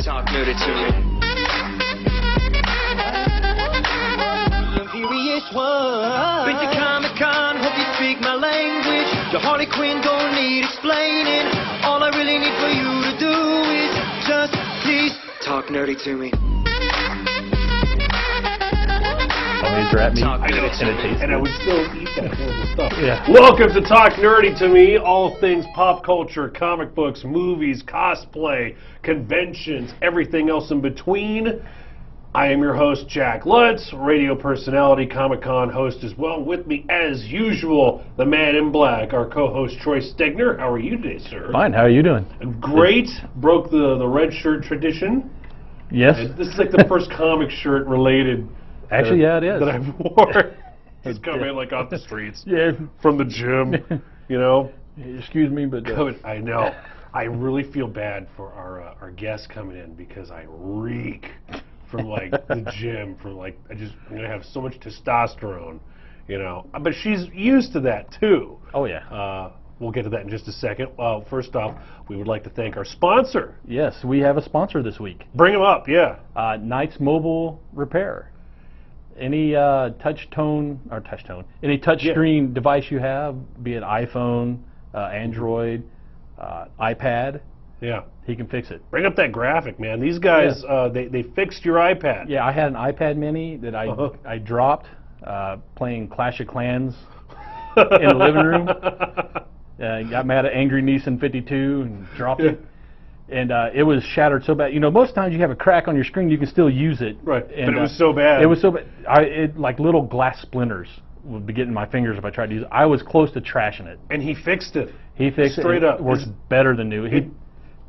Talk nerdy to me. Imperious one. Been to Comic-Con, hope you speak my language. Your Harley Quinn don't need explaining. All I really need for you to do is just please talk nerdy to me. At me, and I would still eat that horrible stuff. Yeah. Welcome to Talk Nerdy to Me, all things pop culture, comic books, movies, cosplay, conventions, everything else in between. I am your host, Jack Lutz, radio personality, Comic-Con host as well. With me, as usual, the man in black, our co-host, Troy Stegner. How are you today, sir? Fine. How are you doing? Great. Broke the red shirt tradition. Yes. And this is like the first comic shirt related. Actually, yeah, it is. That I've worn. Just come in like off the streets. Yeah. From the gym, you know. Excuse me, but I know. I really feel bad for our guests coming in because I reek from like the gym. From like I'm gonna have so much testosterone, you know. But she's used to that too. Oh yeah. We'll get to that in just a second. First off, we would like to thank our sponsor. Yes, we have a sponsor this week. Bring him up, yeah. Knight's Mobile Repair. Any any touch screen device you have, be it iPhone, Android, iPad, yeah, he can fix it. Bring up that graphic, man. These guys, they fixed your iPad. Yeah, I had an iPad Mini that I dropped playing Clash of Clans in the living room. Got mad at Angry Neeson 52 and dropped it. And it was shattered so bad. You know, most times you have a crack on your screen, you can still use it. Right, and, but it was so bad. It was so bad. Like little glass splinters would be getting in my fingers if I tried to use it. I was close to trashing it. And he fixed it. He fixed it. Straight up. It works better than new.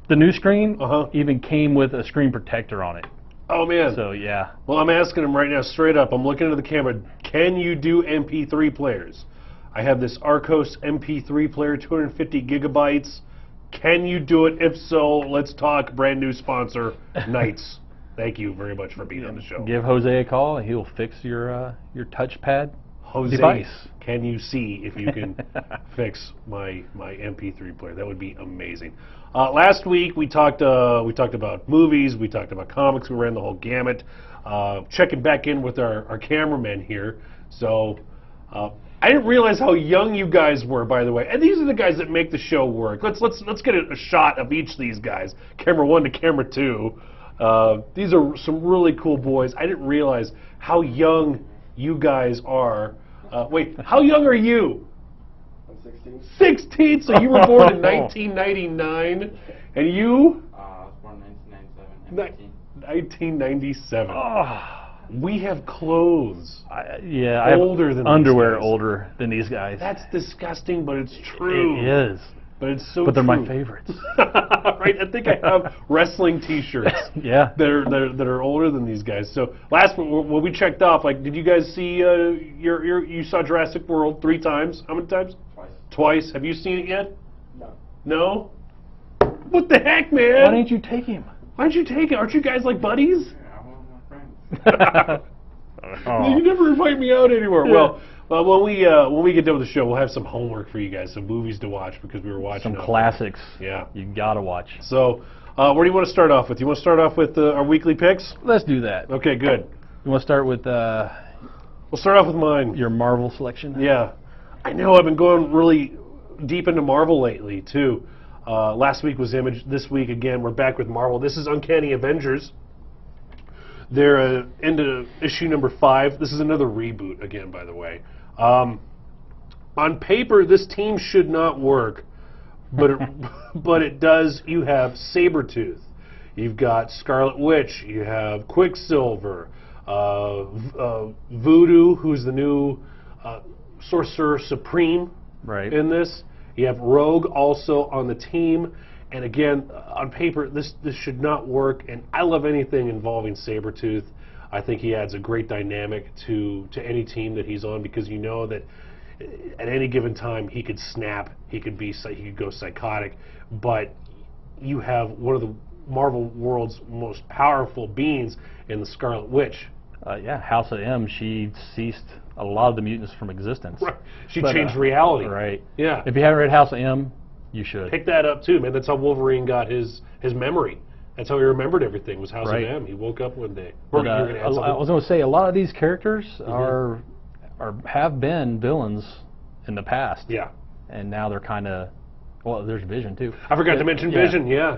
The new screen even came with a screen protector on it. Oh, man. So, yeah. Well, I'm asking him right now, straight up. I'm looking into the camera. Can you do MP3 players? I have this Arcos MP3 player, 250 gigabytes. Can you do it? If so, let's talk. Brand new sponsor, Knights. Thank you very much for being on the show. Give Jose a call, and he'll fix your touchpad Jose, device. Can you see if you can fix my MP3 player? That would be amazing. Last week we talked about movies, we talked about comics, we ran the whole gamut. Checking back in with our cameraman here. So. I didn't realize how young you guys were, by the way. And these are the guys that make the show work. Let's get a shot of each of these guys. Camera 1 to camera 2. These are some really cool boys. I didn't realize how young you guys are. Wait, how young are you? I'm 16. 16? So you were born in 1999, and you? I was born in 1997. 1997. Oh. We have clothes. I older have than underwear these guys. older than these guys. That's disgusting, but it's true. It is. But it's so But they're true. my favorites. Right? I think I have wrestling T-shirts. Yeah. That are older than these guys. So last when we checked off, like, did you guys see you saw Jurassic World 3 times? How many times? Twice. Have you seen it yet? No. No. What the heck, man? Why didn't you take him? Why didn't you take it? Aren't you guys like buddies? Yeah, I'm one of my friends. You never invite me out anywhere. Yeah. Well, when we get done with the show, we'll have some homework for you guys, some movies to watch because we were watching some classics. Yeah, you gotta watch. So, where do you want to start off with? You want to start off with our weekly picks? Let's do that. Okay, good. You want to start with We'll start off with mine. your Marvel selection? Yeah, I know I've been going really deep into Marvel lately too. Last week was Image. This week again, we're back with Marvel. This is Uncanny Avengers. They're into issue number 5. This is another reboot again, by the way. On paper, this team should not work, but it does. You have Sabretooth, you've got Scarlet Witch, you have Quicksilver, Voodoo, who's the new Sorcerer Supreme in this. You have Rogue also on the team. And again, on paper, this should not work. And I love anything involving Sabretooth. I think he adds a great dynamic to any team that he's on because you know that at any given time he could snap, he could go psychotic. But you have one of the Marvel world's most powerful beings in the Scarlet Witch. Yeah, House of M. She ceased a lot of the mutants from existence. Right. She changed reality. Right. Yeah. If you haven't read House of M, you should. Pick that up too, man. That's how Wolverine got his memory. That's how he remembered everything, was House Right. of M. He woke up one day. But, You were gonna add something? I was going to say a lot of these characters have been villains in the past. Yeah. And now they're kind of, well, there's Vision too. I forgot to mention yeah. Vision. Yeah.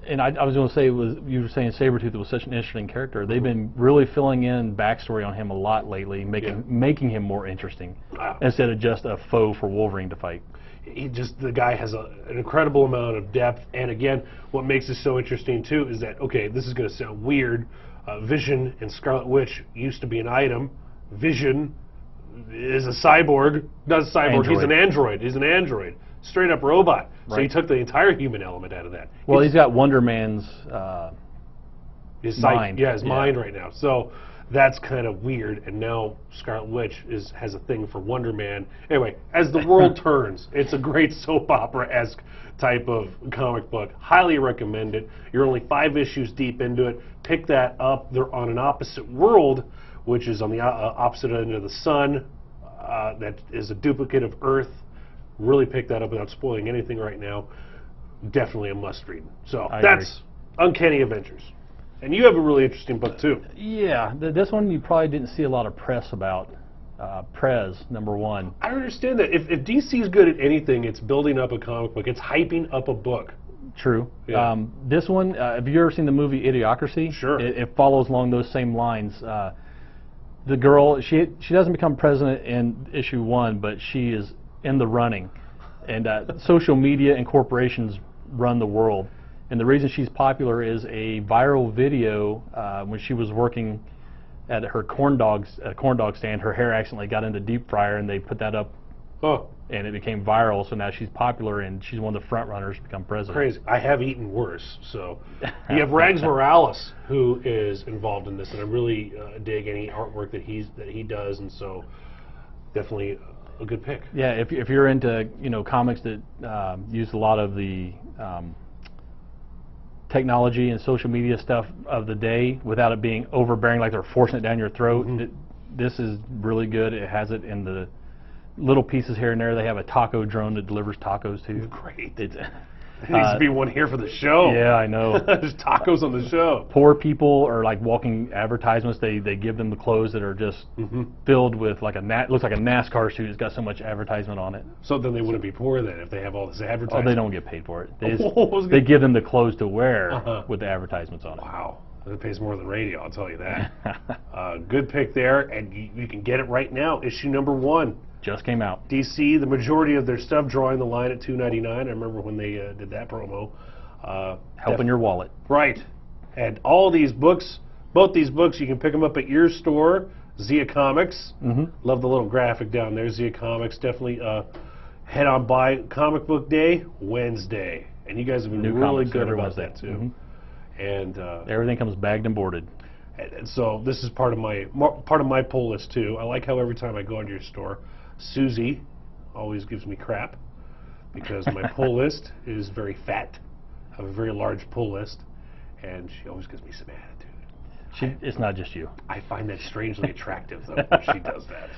And I was going to say, you were saying Sabretooth was such an interesting character. They've been really filling in backstory on him a lot lately, making him more interesting instead of just a foe for Wolverine to fight. The guy has an incredible amount of depth, and again, what makes this so interesting too is that, okay, this is going to sound weird. Vision and Scarlet Witch used to be an item. Vision is a cyborg. Not a cyborg. He's an android. He's an android. Straight up robot. So he took the entire human element out of that. Well, he's got Wonder Man's his mind. His mind right now. So that's kind of weird. And now Scarlet Witch has a thing for Wonder Man. Anyway, as the world turns, it's a great soap opera-esque type of comic book. Highly recommend it. You're only 5 issues deep into it. Pick that up. They're on an opposite world, which is on the opposite end of the sun. That is a duplicate of Earth. Really pick that up without spoiling anything right now. Definitely a must-read. So that's Uncanny Avengers. And you have a really interesting book, too. Yeah, this one you probably didn't see a lot of press about. Prez, #1. I don't understand that. If DC is good at anything, it's building up a comic book. It's hyping up a book. True. Yeah. This one, have you ever seen the movie Idiocracy? Sure. It follows along those same lines. The girl, she doesn't become president in issue 1, but she is in the running. And social media and corporations run the world. And the reason she's popular is a viral video when she was working at her corn dog stand. Her hair accidentally got into deep fryer, and they put that up, and it became viral. So now she's popular, and she's one of the front runners to become president. Crazy. I have eaten worse. So you have Rags Morales, who is involved in this, and I really dig any artwork that he does, and so definitely a good pick. Yeah, if you're into comics that use a lot of the technology and social media stuff of the day without it being overbearing, like they're forcing it down your throat, this is really good. It has it in the little pieces here and there. They have a taco drone that delivers tacos too. Great. There needs to be one here for the show. Yeah, I know. There's tacos on the show. Poor people are like walking advertisements. They give them the clothes that are just filled with like looks like a NASCAR suit. It's got so much advertisement on it. So then they wouldn't be poor then if they have all this advertisement. Oh, they don't get paid for it. They give them the clothes to wear with the advertisements on it. Wow. That pays more than radio, I'll tell you that. Good pick there, and you can get it right now. Issue #1. Just came out. DC, the majority of their stuff drawing the line at $2.99. I remember when they did that promo. Helping your wallet. Right. And all these books, both these books, you can pick them up at your store, Zia Comics. Love the little graphic down there, Zia Comics. Definitely head on by. Comic Book Day, Wednesday. And you guys have been really good about that, too. And everything comes bagged and boarded. And so this is part of my pull list, too. I like how every time I go into your store, Susie always gives me crap because my pull list is very fat. I have a very large pull list, and she always gives me some attitude. It's not just you. I find that strangely attractive, though, when she does that.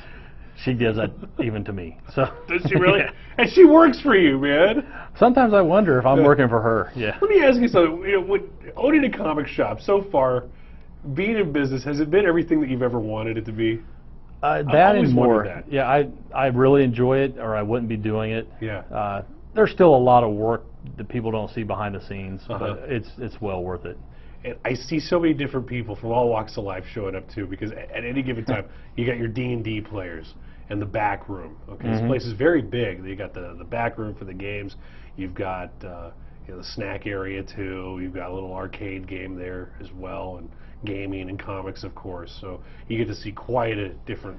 She does that even to me. So does she really? And she works for you, man. Sometimes I wonder if I'm working for her. Yeah. Let me ask you something. When owning a comic shop so far, being in business, has it been everything that you've ever wanted it to be? That and more. That. Yeah, I really enjoy it, or I wouldn't be doing it. Yeah. There's still a lot of work that people don't see behind the scenes, but it's well worth it. And I see so many different people from all walks of life showing up too, because at any given time, you got your D&D players and the back room. Okay, this place is very big. You got the back room for the games. You've got the snack area too. You've got a little arcade game there as well, and gaming and comics, of course. So you get to see quite a different.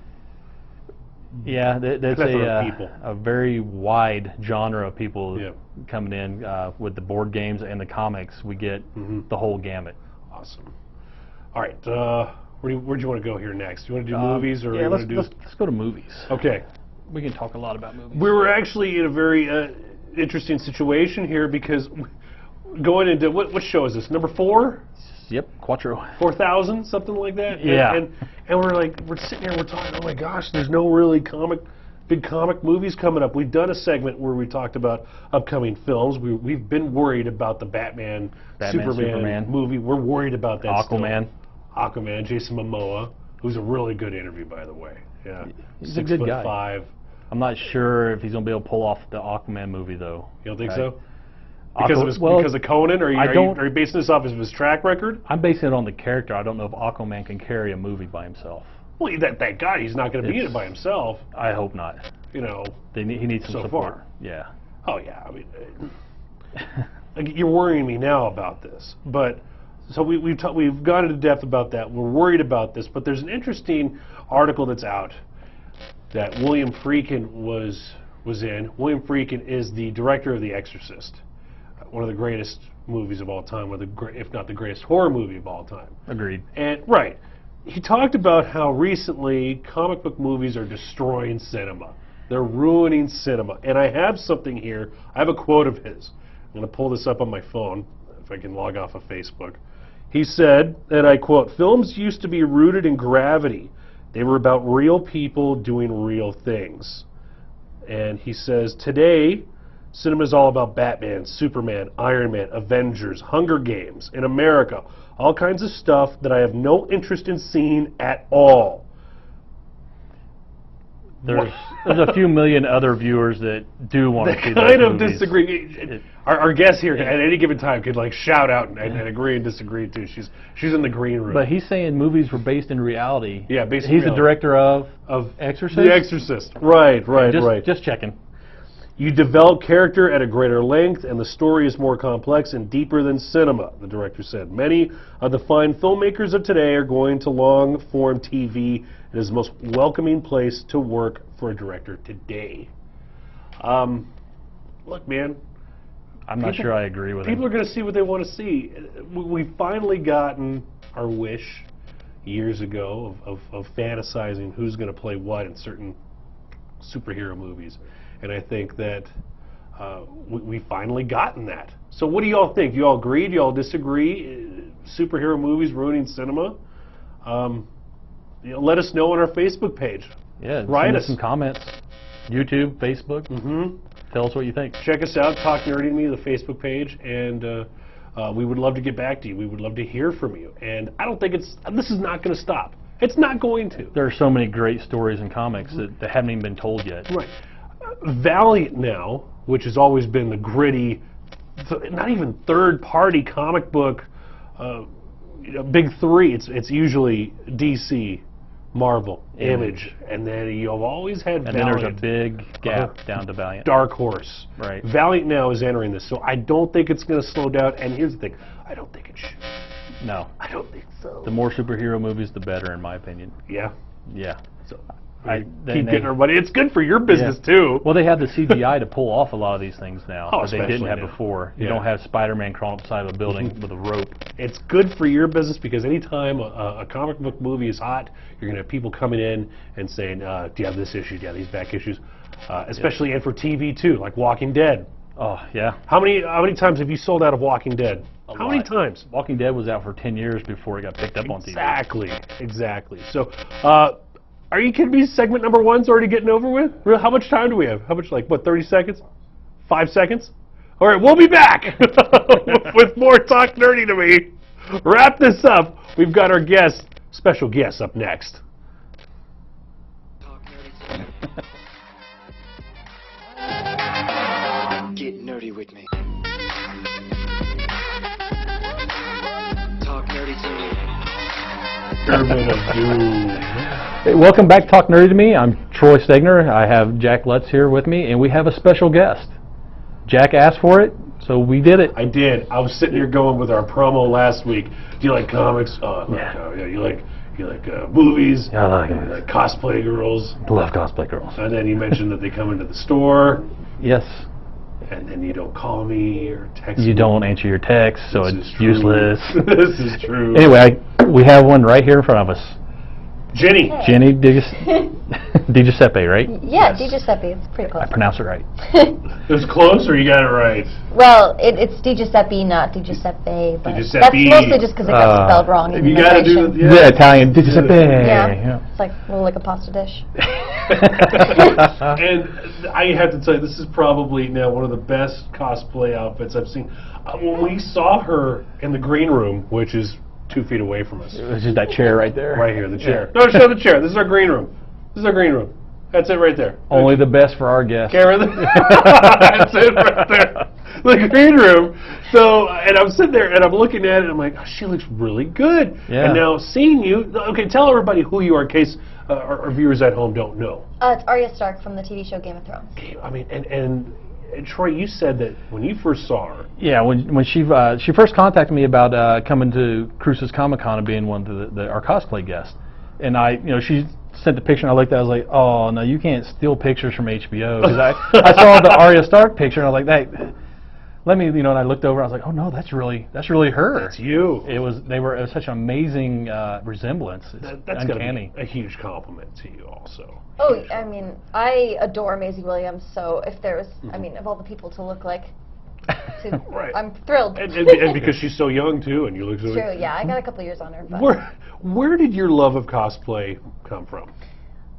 Yeah, that's a very wide genre of people coming in with the board games and the comics. We get the whole gamut. Awesome. All right, where do you want to go here next? Do you want to do movies, or let's go to movies. Okay. We can talk a lot about movies. We were actually in a very interesting situation here because going into what show is this? #4? Yep, Quattro. 4,000, something like that. Yeah. And we're sitting here, we're talking. Oh my gosh, there's no really comic big comic movies coming up. We've done a segment where we talked about upcoming films. We've been worried about the Batman Superman movie. We're worried about that. Aquaman. Aquaman, Jason Momoa, who's a really good interview, by the way. Yeah, He's a good guy. 6'5". I'm not sure if he's going to be able to pull off the Aquaman movie, though. You don't think so? Because of Conan? Are you basing this off of his track record? I'm basing it on the character. I don't know if Aquaman can carry a movie by himself. Well, thank God he's not going to be in it by himself. I hope not. You know, he needs some support. Far. Yeah. Oh yeah. I mean, you're worrying me now about this, but so we've gone into depth about that. We're worried about this, but there's an interesting article that's out that William Friedkin was in. William Friedkin is the director of The Exorcist, one of the greatest movies of all time, if not the greatest horror movie of all time. Agreed. And right, he talked about how recently comic book movies are destroying cinema. They're ruining cinema. And I have something here. I have a quote of his. I'm going to pull this up on my phone, if I can log off of Facebook. He said, and I quote, "Films used to be rooted in gravity. They were about real people doing real things." And he says, "Today, cinema is all about Batman, Superman, Iron Man, Avengers, Hunger Games, in America. All kinds of stuff that I have no interest in seeing at all." There's a few million other viewers that do want to see those kind of movies. disagree. Our guest here at any given time could like shout out and agree and disagree too. She's in the green room. But he's saying movies were based in reality. Yeah, based in reality. He's the director of Exorcist? The Exorcist. Right. Just checking. "You develop character at a greater length, and the story is more complex and deeper than cinema," the director said. "Many of the fine filmmakers of today are going to long-form TV. It is the most welcoming place to work for a director today." Look, man. I'm not sure I agree with him. People are going to see what they want to see. We've finally gotten our wish years ago of fantasizing who's going to play what in certain superhero movies. And I think that we've finally gotten that. So what do you all think? Do you all agree? Do you all disagree? Superhero movies ruining cinema? Let us know on our Facebook page. Yeah, write send us us some comments. YouTube, Facebook. Tell us what you think. Check us out, Talk Nerdy to Me, the Facebook page, and we would love to get back to you. We would love to hear from you. And I don't think this is not going to stop. It's not going to. There are so many great stories in comics that haven't even been told yet. Right. Valiant now, which has always been the gritty, not even third-party comic book, big three. It's usually DC, Marvel, Image, and then you've always had Valiant. And then there's a big gap down to Valiant. Dark Horse. Right. Valiant now is entering this, so I don't think it's going to slow down. And here's the thing, I don't think it should. No. I don't think so. The more superhero movies, the better, in my opinion. Yeah. Yeah. So Keep getting everybody. It's good for your business too. Well, they have the CGI to pull off a lot of these things now that they didn't have now. before. You don't have Spider-Man crawling up the side of a building with a rope. It's good for your business because anytime a comic book movie is hot, you're going to have people coming in and saying, "Do you have this issue? Do you have these back issues?" Especially and for TV too, like Walking Dead. Oh yeah. How many times have you sold out of Walking Dead? How many times? Walking Dead was out for 10 years before it got picked up on TV. Exactly. So, are you kidding me? Segment number 1's already getting over with? How much time do we have? How much, 30 seconds? 5 seconds? All right, we'll be back with more Talk Nerdy to Me. Wrap this up. We've got our special guest up next. Talk nerdy to me. Get nerdy with me. Talk nerdy to me. Pyramid of Doom. Hey, welcome back to Talk Nerdy to Me. I'm Troy Stegner. I have Jack Lutz here with me, and we have a special guest. Jack asked for it, so we did it. I did. I was sitting here going with our promo last week. Do you like comics? Yeah. You like movies? Yeah, I like you movies. like cosplay girls? Love cosplay girls. And then you mentioned that they come into the store. Yes. And then you don't call me or text me. You don't answer your texts, so This it's is true. useless. This is true. Anyway, we have one right here in front of us. Ginny. Hey. Ginny DiGuiseppi, right? Yeah, DiGiuseppe. It's pretty close. I pronounced it right. It was close, or you got it right? Well, it's DiGiuseppe, not DiGiuseppe. But DiGiuseppe. that's mostly just because it got spelled wrong in You the got to do narration. the Yeah, Italian DiGiuseppe. Yeah. It's like a little like a pasta dish. And I have to tell you, this is probably now one of the best cosplay outfits I've seen. When we saw her in the green room, which is 2 feet away from us, It's just that chair right there. right here, the chair. No, show the chair. This is our green room. This is our green room. That's it right there. Only the best for our guests. Karen, that's it right there. The green room. So, and I'm sitting there and I'm looking at it and I'm like, oh, she looks really good. Yeah. And now seeing you, okay, tell everybody who you are in case our viewers at home don't know. It's Arya Stark from the TV show Game of Thrones. Okay, I mean, and Troy, you said that when you first saw her. Yeah, when she first contacted me about coming to Cruces Comic Con and being one of our cosplay guests, and she sent the picture and I looked at it, I was like, oh no, you can't steal pictures from HBO, because I saw the Arya Stark picture and I was like, hey, let me, and I looked over and I was like, oh no, that's really her. That's you. It was such an amazing resemblance. It's That's going uncanny. to be a huge compliment to you also. Oh, I mean, I adore Maisie Williams, so if there was, I mean, of all the people to look like, Right. I'm thrilled. And because she's so young too, and you look so True, yeah, I got a couple years on her. But. Where did your love of cosplay come from?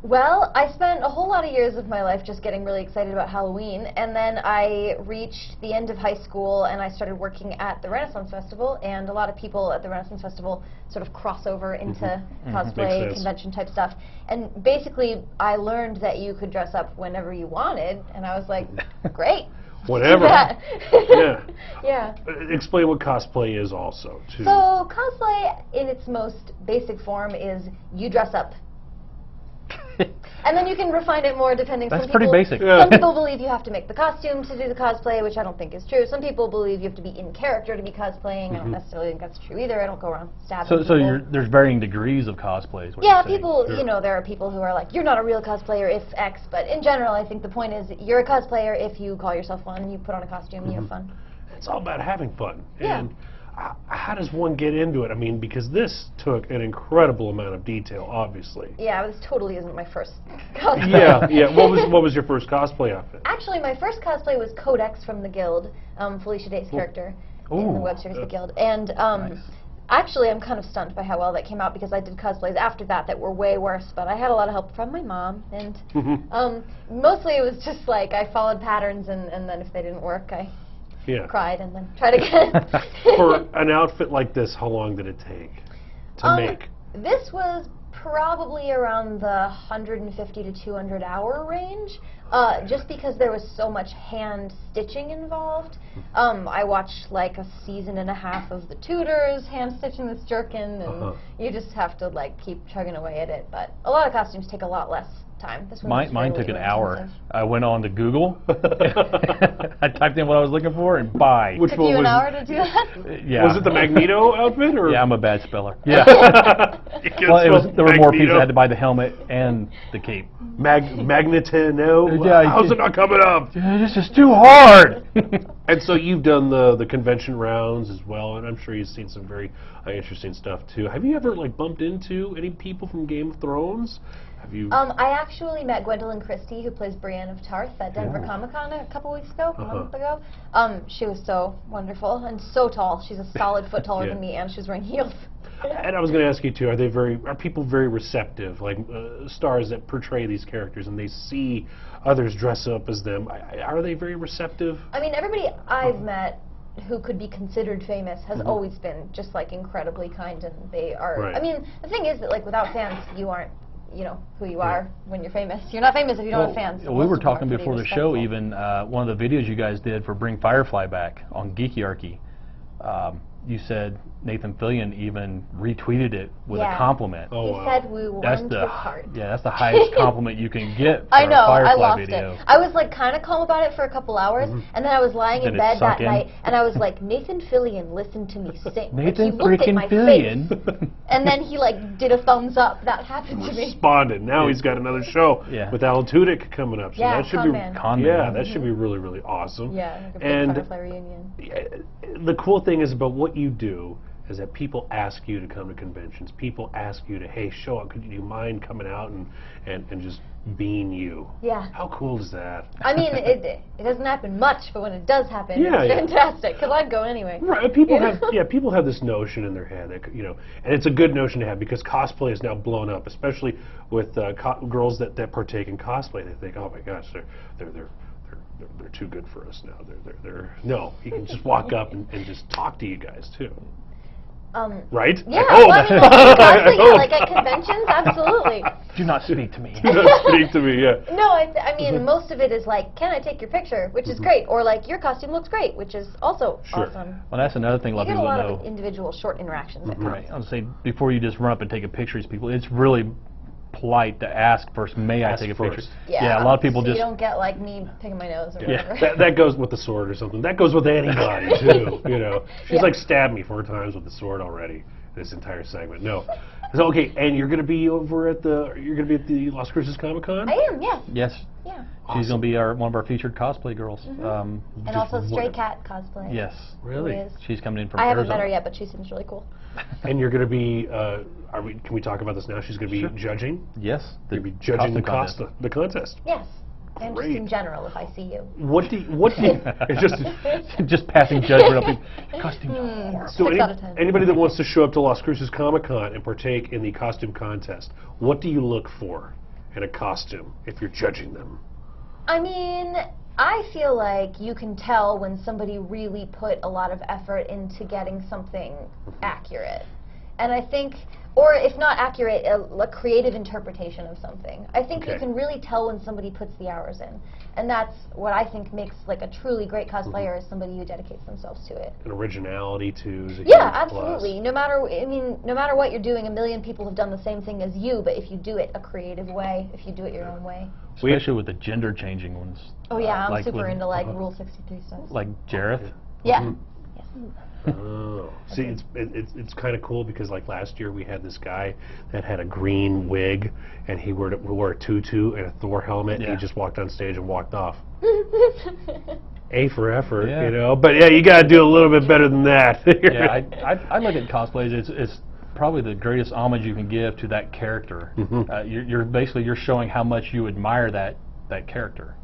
Well, I spent a whole lot of years of my life just getting really excited about Halloween, and then I reached the end of high school and I started working at the Renaissance Festival, and a lot of people at the Renaissance Festival sort of cross over into cosplay, convention type stuff. And basically, I learned that you could dress up whenever you wanted, and I was like, great. Whatever. Yeah. Yeah. Explain what cosplay is also, too. So, cosplay in its most basic form is you dress up. And then you can refine it more depending. That's pretty basic. Some people believe you have to make the costume to do the cosplay, which I don't think is true. Some people believe you have to be in character to be cosplaying. I don't necessarily think that's true either. I don't go around stabbing people. So there's varying degrees of cosplay. Is what Yeah, you're saying. people, there are people who are like, you're not a real cosplayer if X, but in general, I think the point is you're a cosplayer if you call yourself one, you put on a costume, and you have fun. It's all about having fun. Yeah. And how does one get into it? I mean, because this took an incredible amount of detail, obviously. Yeah, this totally isn't my first cosplay. Yeah. What was your first cosplay outfit? Actually, my first cosplay was Codex from the Guild, Felicia Day's character in the web series The Guild. And actually, I'm kind of stunned by how well that came out, because I did cosplays after that were way worse, but I had a lot of help from my mom, and mostly it was just like I followed patterns, and then if they didn't work, I cried and then tried again. For an outfit like this, how long did it take to make? This was probably around the 150 to 200 hour range, just because there was so much hand stitching involved. I watched like a season and a half of The Tudors hand stitching this jerkin, and you just have to like keep chugging away at it. But a lot of costumes take a lot less time. This one Mine took an hour. expensive. I went on to Google. I typed in what I was looking for and buy. Which Took one you an was hour to do that? Yeah. Was it the Magneto outfit, or? Yeah, I'm a bad speller. Yeah. You can't Well, spell there were more people Magneto. that had to buy the helmet and the cape. Magnetino? Yeah, How's it not coming up? This is too hard. And so you've done the convention rounds as well, and I'm sure you've seen some very interesting stuff too. Have you ever like bumped into any people from Game of Thrones? Have you? I actually met Gwendolyn Christie, who plays Brienne of Tarth at Denver Comic Con a couple weeks ago, a month ago. She was so wonderful and so tall. She's a solid foot taller than me, and she was wearing heels. And I was going to ask you too: are people very receptive, like stars that portray these characters, and they see others dress up as them? Are they very receptive? I mean, everybody I've met who could be considered famous has always been just like incredibly kind, and they are. Right. I mean, the thing is that like without fans, you aren't, who you are when you're famous. You're not famous if you don't have fans. We Most were of them are talking pretty before the show, respectful. even one of the videos you guys did for Bring Firefly Back on Geekyarchy. You said Nathan Fillion even retweeted it with a compliment. Oh, He wow. said we That's warmed the his heart. yeah, that's the highest compliment you can get for I know, a Firefly I lost video. it. I was like kind of calm about it for a couple hours, and then I was lying in Then it bed sunk that in. night, and I was like, Nathan Fillion, listen to me sing. Nathan like, he looked at freaking my Fillion. face, and then he like did a thumbs up. That happened to me. Responded. Now he's got another show with Alan Tudyk coming up. So Yeah, that should Con Man. yeah, that should be really, really awesome. Yeah, like a big And Firefly reunion. the cool thing is about what you do is that people ask you to come to conventions. People ask you to, hey, show up. Could you mind coming out and just being you? Yeah. How cool is that? I mean, it doesn't happen much, but when it does happen, Yeah, it's yeah. fantastic, because I'd go anyway. Right. People You have know? people have this notion in their head that, and it's a good notion to have because cosplay is now blown up, especially with girls that partake in cosplay. They think, oh my gosh, they're too good for us now. No, you can just walk up and just talk to you guys too. Right? Yeah, I hope. well, I mean, like, cosplay, yeah, like at conventions, absolutely. Do not speak to me. Do not speak to me, yeah. No, I mean, most of it is like, can I take your picture, which is great, or like, your costume looks great, which is also Sure. awesome. Well, that's another thing a lot You of get a people lot don't know. of individual short interactions at Right. cons. I would say before you just run up and take a picture of these people, it's really polite to ask first, may I Ask take a first. picture? Yeah, a lot of people so just you don't get like me picking my nose or Yeah. whatever. That goes with the sword or something. That goes with anybody too. She's Yeah. like stabbed me 4 times with the sword already. This entire segment. No. So okay, and you're gonna be over at the Las Cruces Comic Con? I am, yes. yes, Yeah. she's going to be one of our featured cosplay girls. And Just also Stray wonderful. Cat cosplay. Yes, Really? Who is. she's coming in from I haven't Arizona. met her yet, but she seems really cool. And you're gonna be can we talk about this now? She's gonna be Sure. judging? Yes, You're gonna be judging costume the contest. Yes. And just Great. in general, if I see you. What do you it's just just passing judgment up. Costumes are Hmm. horrible. so 6 out of 10. anybody that wants to show up to Las Cruces Comic Con and partake in the costume contest, what do you look for in a costume if you're judging them? I mean, I feel like you can tell when somebody really put a lot of effort into getting something accurate. And I think, or if not accurate, a creative interpretation of something. I think Okay. you can really tell when somebody puts the hours in. And that's what I think makes like a truly great cosplayer is somebody who dedicates themselves to it. And originality too is a Yeah, huge plus. absolutely. No matter, I mean, no matter what you're doing, a million people have done the same thing as you, but if you do it a creative way, if you do it your own way. Especially with the gender changing ones. Oh yeah, I'm like super with- into like Rule 63 stuff. Like Jareth. Yeah. Oh, see, it's kind of cool because like last year we had this guy that had a green wig and he wore a tutu and a Thor helmet. And Yeah. he just walked on stage and walked off. A for effort, Yeah. But yeah, you got to do a little bit better than that. Yeah, I look at cosplays. It's probably the greatest homage you can give to that character. You're basically showing how much you admire that character,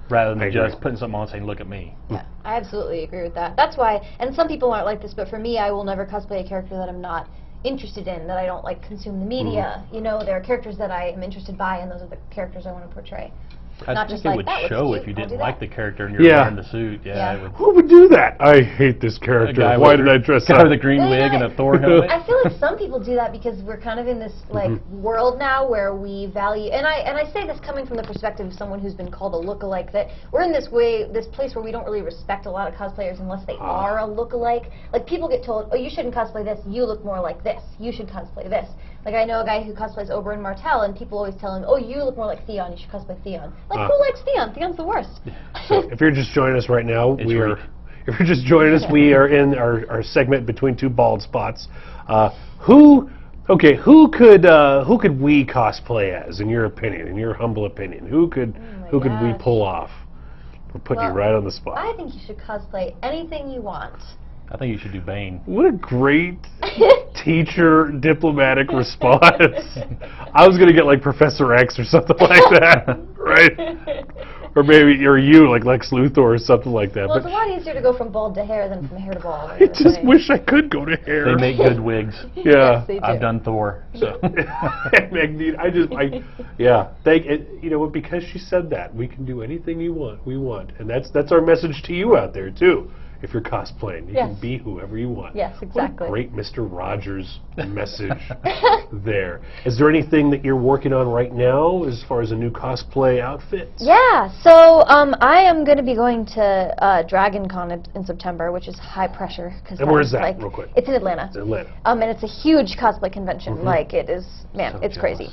rather I than agree. just putting something on saying, "Look at me." Yeah, I absolutely agree with that. That's why, and some people aren't like this, but for me, I will never cosplay a character that I'm not interested in, that I don't like consume the media. You know, there are characters that I am interested by, and those are the characters I want to portray. I Not think just it like, would "That looks show cute, if you I'll didn't do like that." the character and you're Yeah. wearing the suit. Yeah, Yeah. it would- Who would do that? I hate this character. guy Why with did I dress guy up? with a green Well, wig yeah, and a Thor helmet. I feel like some people do that because we're kind of in this like world now where we value, and I say this coming from the perspective of someone who's been called a lookalike, that we're in this place where we don't really respect a lot of cosplayers unless they are a lookalike. Like people get told, oh, you shouldn't cosplay this, you look more like this, you should cosplay this. Like I know a guy who cosplays Oberyn Martell, and people always tell him, oh, you look more like Theon, you should cosplay Theon. Like who likes Theon? Theon's the worst. So if you're just joining us right now, It's we are. Reek. If you're just joining us, we are in our segment between two bald spots. Who could we cosplay as, in your opinion, in your humble opinion? Who could we gosh. pull off? We're putting you Well, right on the spot. I think you should cosplay anything you want. I think you should do Bane. What a great teacher diplomatic response. I was gonna get like Professor X or something like that, right? Or maybe you like Lex Luthor or something like that. Well, it's But a lot easier to go from bald to hair than from hair to bald. I just wish I could go to hair. They make good wigs. Yeah. Yes, they do. I've done Thor. So Yeah. You know what? Because she said that, we can do anything we want, and that's our message to you out there too. If you're cosplaying, you can Yes. be whoever you want. Yes, exactly. What a great Mr. Rogers message there. Is there anything that you're working on right now as far as a new cosplay outfit? Yeah, so I am going to be going to Dragon Con in September, which is high pressure. And where is that, real quick? It's in Atlanta. It's Atlanta. And it's a huge cosplay convention. Like, it is, man, So it's jealous. crazy.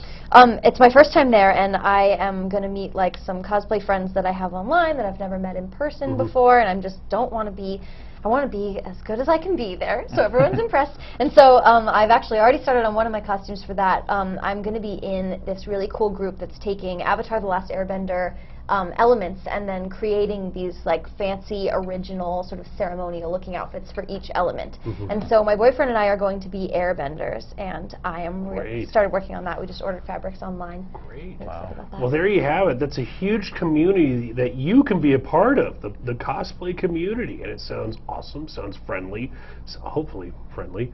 It's my first time there, and I am going to meet, like, some cosplay friends that I have online that I've never met in person before, and I just don't want to be... I want to be as good as I can be there, so everyone's impressed. And so I've actually already started on one of my costumes for that. I'm going to be in this really cool group that's taking Avatar: The Last Airbender elements and then creating these like fancy, original, sort of ceremonial looking outfits for each element. And so my boyfriend and I are going to be airbenders, and I am started working on that. We just ordered fabrics online. Great. Wow. Well, there you have it. That's a huge community that you can be a part of, the cosplay community, and it sounds awesome, sounds friendly, so hopefully friendly,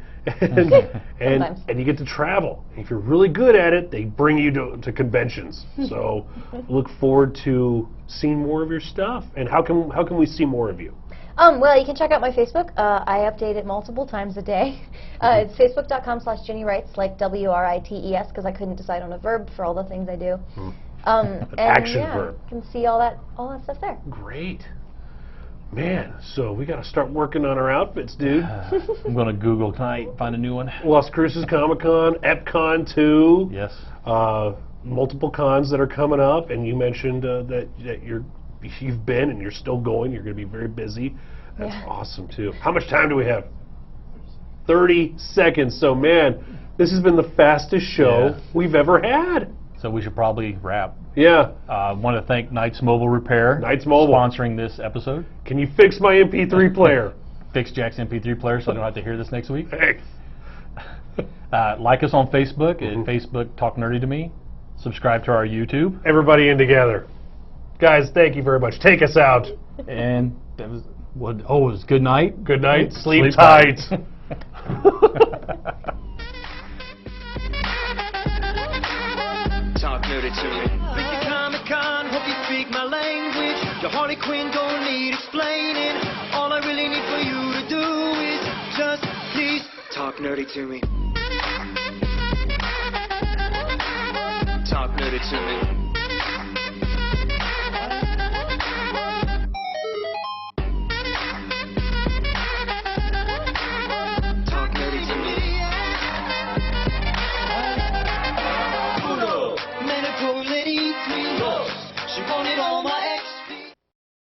and you get to travel. And if you're really good at it, they bring you to conventions. So look forward to seeing more of your stuff. And how can we see more of you? Well, you can check out my Facebook. I update it multiple times a day. It's facebook.com/JinnyWrites, like WRITES, because I couldn't decide on a verb for all the things I do. And action yeah, verb. You can see all that stuff there. Great. Man, so we got to start working on our outfits, dude. I'm going to Google tonight, find a new one. Las Cruces Comic Con, EpCon 2. Yes. Multiple cons that are coming up, and you mentioned that you've been and you're still going. You're going to be very busy. That's awesome too. How much time do we have? 30 seconds. So man, this has been the fastest show we've ever had. So we should probably wrap. Yeah. Want to thank Knights Mobile Repair. Knights Mobile sponsoring this episode. Can you fix my MP3 player? Fix Jack's MP3 player so I don't have to hear this next week. Hey. Like us on Facebook at Facebook Talk Nerdy to Me. Subscribe to our YouTube. Everybody in together. Guys, thank you very much. Take us out. And that was it was good night. Good night. Sleep tight. Talk nerdy to me. Been to Comic-Con, hope you speak my language. Your Harley Quinn don't need explaining. All I really need for you to do is just please talk nerdy to me. Talk nerdy to me.